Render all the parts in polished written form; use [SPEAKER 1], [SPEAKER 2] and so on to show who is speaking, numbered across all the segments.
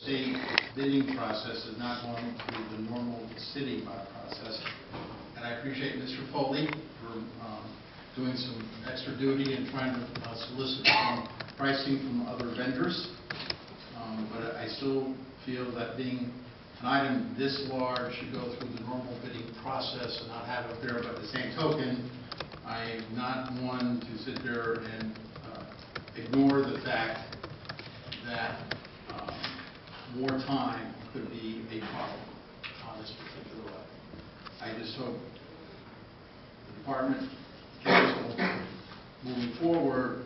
[SPEAKER 1] state bidding process is not going through the normal city process. And I appreciate Mr. Foley for doing some extra duty and trying to solicit some pricing from other vendors. But I still feel that being an item this large should go through the normal bidding process and not have it there. But at the same token, I'm not one to sit there and ignore the fact that more time could be a problem on this particular level. I just hope the department council, moving forward,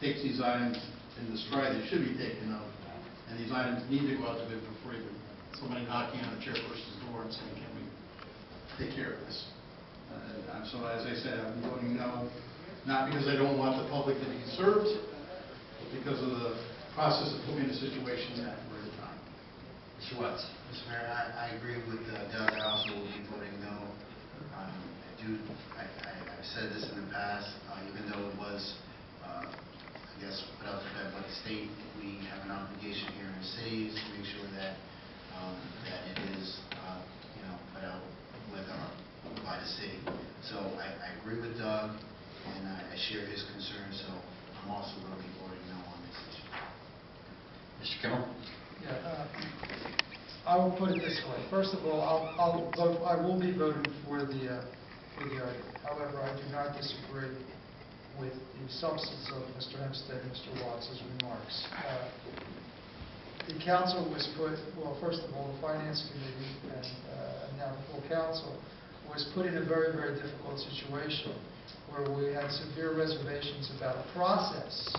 [SPEAKER 1] takes these items in the stride they should be taken of, and these items need to go out to bid before even somebody knocking on the chairperson's door and saying, can we take care of this? So as I said, I'm voting no, not because I don't want the public to be served, but because of the process of putting me in a situation that we're in time.
[SPEAKER 2] Mr. Watts.
[SPEAKER 3] Mr. Mayor, I agree with Doug. I also will be voting no. I've said this in the past, even though it was, I guess, put out to bed by the state, we have an obligation here in the cities to make sure that that it is, put out by the city. So I agree with Doug, and I share his concerns. So I'm also going to be voting no on this issue.
[SPEAKER 2] Mr. Kimmel.
[SPEAKER 4] Yeah, I will put it this way. First of all, I will be voting for the article. However, I do not disagree with the substance of Mr. Hempstead and Mr. Watts' remarks. The council was put, well, first of all, the Finance Committee and now the full council was put in a very, very difficult situation where we had severe reservations about a process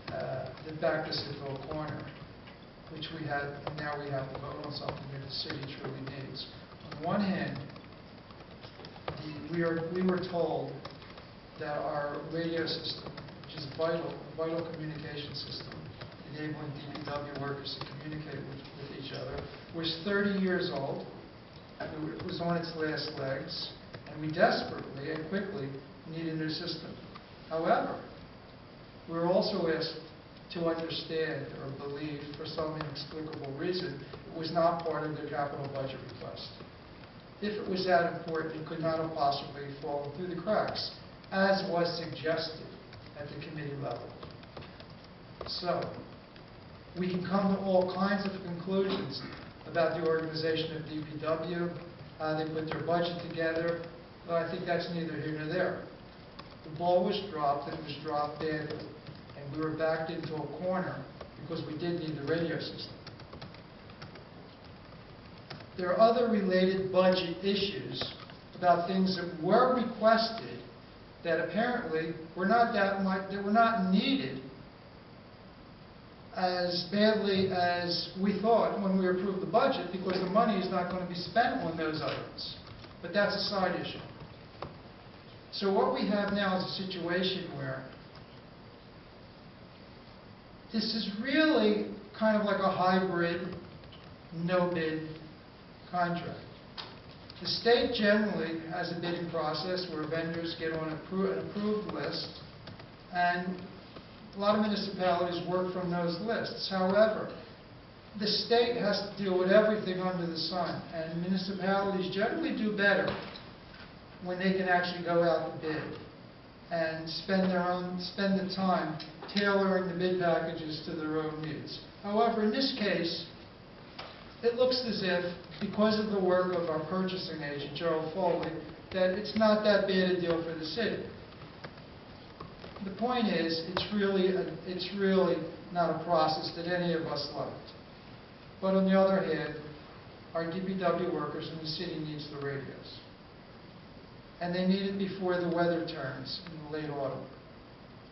[SPEAKER 4] that backed us into a corner, which we had, and now we have to vote on something that the city truly needs. On one hand, we were told that our radio system, which is a vital communication system, enabling DPW workers to communicate with each other, was 30 years old. It was on its last legs, and we desperately and quickly need a new system. However, we were also asked to understand or believe, for some inexplicable reason, it was not part of their capital budget request. If it was that important, it could not have possibly fallen through the cracks, as was suggested at the committee level. So, we can come to all kinds of conclusions about the organization of DPW, how they put their budget together, but I think that's neither here nor there. The ball was dropped, and it was dropped badly, and we were backed into a corner because we did need the radio system. There are other related budget issues about things that were requested that apparently were not that much, that were not needed as badly as we thought when we approved the budget, because the money is not going to be spent on those items. But that's a side issue. So what we have now is a situation where this is really kind of like a hybrid no-bid contract. The state generally has a bidding process where vendors get on an approved list, and a lot of municipalities work from those lists. However, the state has to deal with everything under the sun, and municipalities generally do better when they can actually go out to bid and spend the time tailoring the bid packages to their own needs. However, in this case, it looks as if, because of the work of our purchasing agent, Gerald Foley, that it's not that bad a deal for the city. The point is, it's really not a process that any of us liked. But on the other hand, our DPW workers in the city needs the radios. And they need it before the weather turns in the late autumn.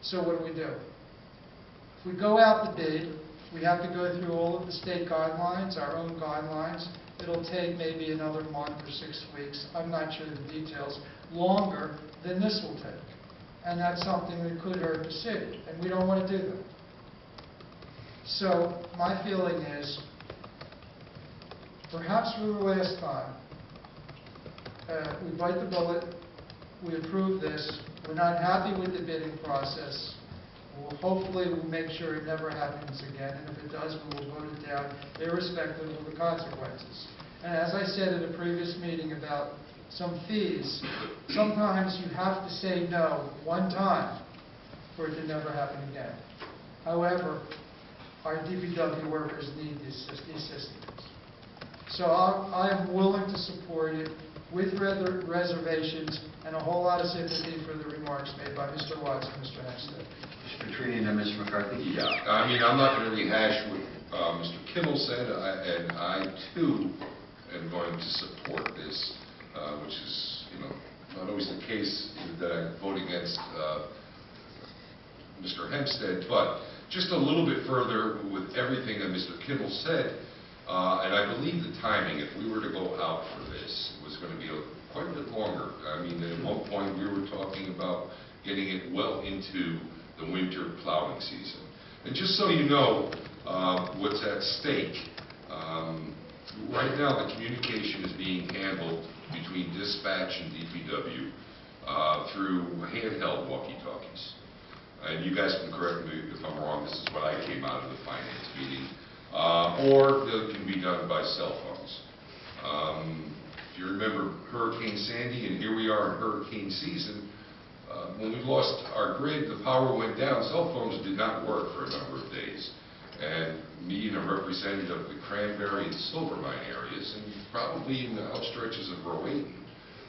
[SPEAKER 4] So what do? If we go out to bid, we have to go through all of the state guidelines, our own guidelines. It'll take maybe another month or 6 weeks. I'm not sure the details. Longer than this will take. And that's something that could hurt the city, and we don't want to do that. So my feeling is, perhaps for the last time, we bite the bullet, we approve this, we're not happy with the bidding process, Hopefully, we'll make sure it never happens again, and if it does, we will vote it down irrespective of the consequences. And as I said at a previous meeting about some fees, sometimes you have to say no one time for it to never happen again. However, our DPW workers need these systems. So I am willing to support it with reservations and a whole lot of sympathy for the remarks made by Mr. Watts and Mr. Hempstead.
[SPEAKER 2] Mr. Petrini and then Mr. McCarthy?
[SPEAKER 5] Yeah, I mean, I'm not going to rehash what Mr. Kimmel said, and I too am going to support this, which is, not always the case that I vote against Mr. Hempstead, but just a little bit further with everything that Mr. Kimmel said, and I believe the timing, if we were to go out for this, was going to be quite a bit longer. I mean, at one point we were talking about getting it well into the winter plowing season. And just so you know what's at stake, right now the communication is being handled between dispatch and DPW through handheld walkie-talkies. And you guys can correct me if I'm wrong, this is what I came out of the finance meeting. Or it can be done by cell phones. If you remember Hurricane Sandy, and here we are in hurricane season, when we lost our grid, the power went down, cell phones did not work for a number of days. And me and a representative of the Cranberry and Silvermine areas, and probably in the outstretches of Rowayton,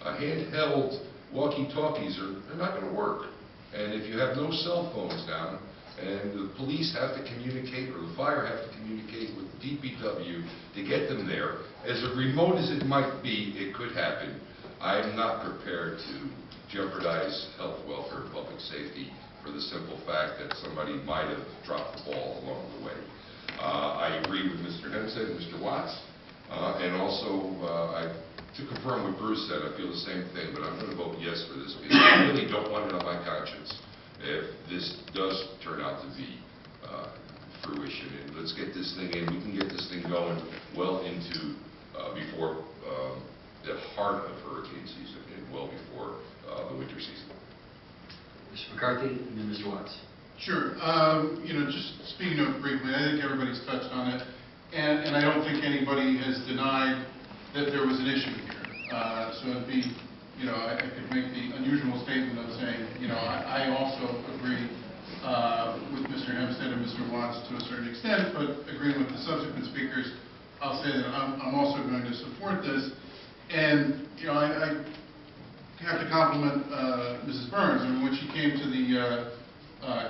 [SPEAKER 5] handheld walkie-talkies are not going to work. And if you have no cell phones down, and the police have to communicate, or the fire have to communicate with DPW to get them there, as remote as it might be, it could happen. I'm not prepared to jeopardize health, welfare, and public safety for the simple fact that somebody might have dropped the ball along the way. I agree with Mr. Hempstead and Mr. Watts, and also to confirm what Bruce said, I feel the same thing, but I'm going to vote yes for this because I really don't want it on my conscience if this does turn out to be fruition. And let's get this thing in. We can get this thing going well into before the heart of hurricane season and well before the winter season.
[SPEAKER 2] Mr. McCarthy and then Mr. Watts.
[SPEAKER 1] Sure. Just speaking of it briefly, I think everybody's touched on it, and I don't think anybody has denied that there was an issue here. So it'd be, I could make the unusual statement of saying, I also agree with Mr. Hempstead and Mr. Watts to a certain extent, but agreeing with the subsequent speakers, I'll say that I'm also going to support this. And, I have to compliment Mrs. Burns. I mean, when she came to the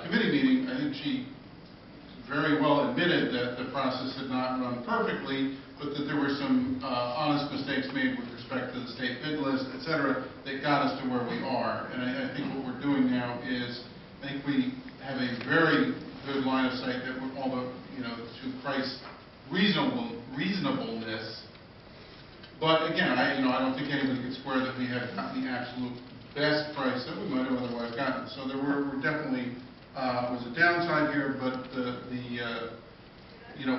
[SPEAKER 1] committee meeting, I think she very well admitted that the process had not run perfectly, but that there were some honest mistakes made with respect to the state bid list, et cetera, that got us to where we are. And I think what we're doing now is, I think we have a very good line of sight that we're, although, to price reasonableness. But again, I don't think anybody could swear that we have gotten the absolute best price that we might have otherwise gotten. So there were definitely was a downside here, but the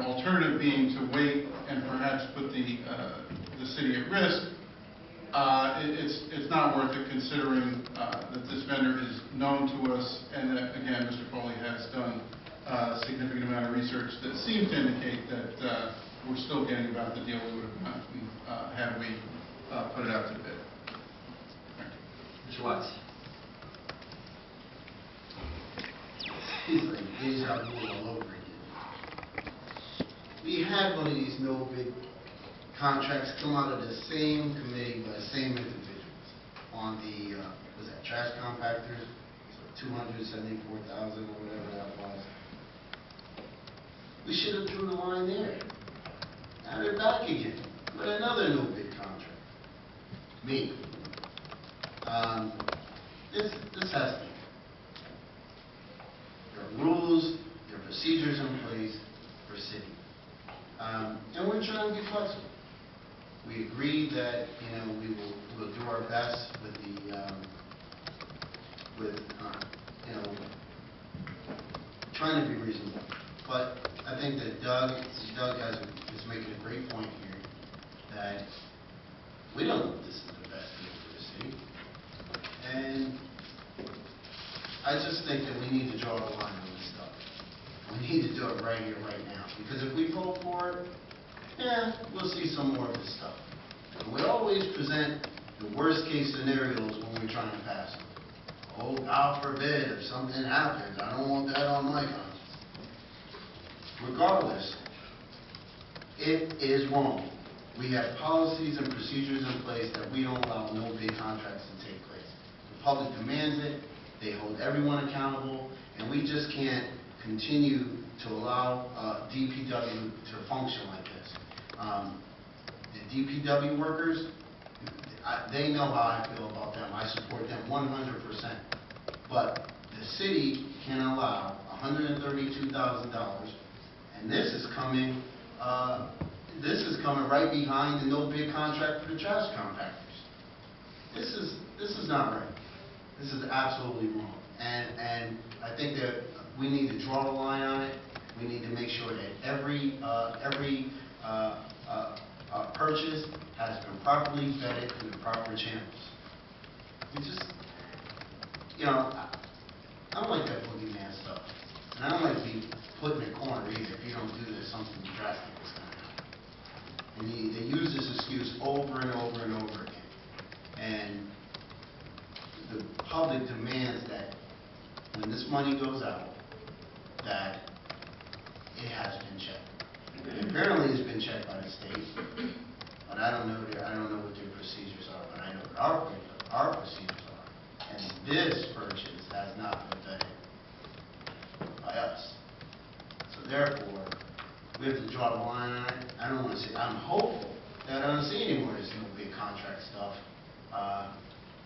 [SPEAKER 1] alternative being to wait and perhaps put the city at risk. It's not worth it, considering that this vendor is known to us, and that, again, Mr. Foley has done a significant amount of research that seems to indicate that we're still getting about the deal we would have gotten had we put it out to bid. Thank you.
[SPEAKER 2] Mr. Watts.
[SPEAKER 3] It's like deja vu all over again. We had one of these no bid contracts come out of the same committee by the same individuals on the, was that trash compactors? So 274,000 or whatever that was. We should have drew the line there. Now they're back again with another no bid contract. Me. This has to be. There are rules, there are procedures in place for city. And we're trying to be flexible. We agreed that, we'll do our best with trying to be reasonable. But I think that Doug is making a great point here, that we don't know if this is the best thing for the city. And I just think that we need to draw the line on it right here, right now. Because if we vote for it, yeah, we'll see some more of this stuff. And we always present the worst-case scenarios when we're trying to pass them. Oh, God forbid, if something happens, I don't want that on my conscience. Regardless, it is wrong. We have policies and procedures in place that we don't allow no big contracts to take place. The public demands it, they hold everyone accountable, and we just can't continue to allow DPW to function like this. The DPW workers, they know how I feel about them. I support them 100%. But the city can allow $132,000, and this is coming right behind the no bid contract for the trash compactors. This is not right. This is absolutely wrong. And I think that we need to draw the line on it. We need to make sure that every purchase has been properly vetted through the proper channels. We just, you know, I don't like that boogeyman stuff. And I don't like to be put in a corner either. If you don't do this, something drastic is going to happen. And they use this excuse over and over and over again. And the public demands that when this money goes out, that it has been checked. Apparently it's been checked by the state, but I don't know what their procedures are, but I know what our procedures are. And this purchase has not been vetted by us. So therefore, we have to draw the line on it. I don't want to say, I'm hopeful that I don't see any more of this no big contract stuff.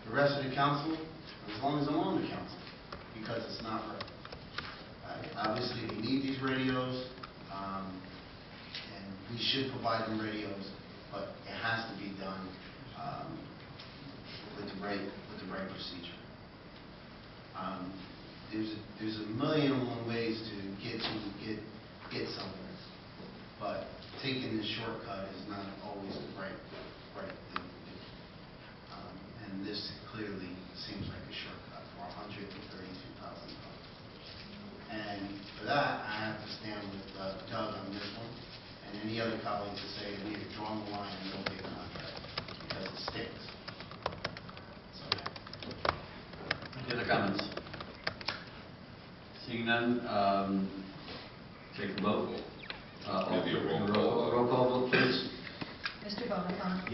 [SPEAKER 3] The rest of the council, as long as I'm on the council, because it's not right. Obviously, we need these radios, and we should provide them radios, but it has to be done with the right procedure. There's a million and one ways to get somewhere, but taking the shortcut is not always the right thing to do. And this clearly seems like a shortcut for $132,000. And for that, I have to stand with Doug on this one, and any other colleagues to say we have drawn the line and no big contract, because it stinks. So,
[SPEAKER 2] Any other comments? Seeing none, take the vote.
[SPEAKER 5] Maybe a roll call.
[SPEAKER 2] Roll call vote, please.
[SPEAKER 6] Mr. Bonaparte?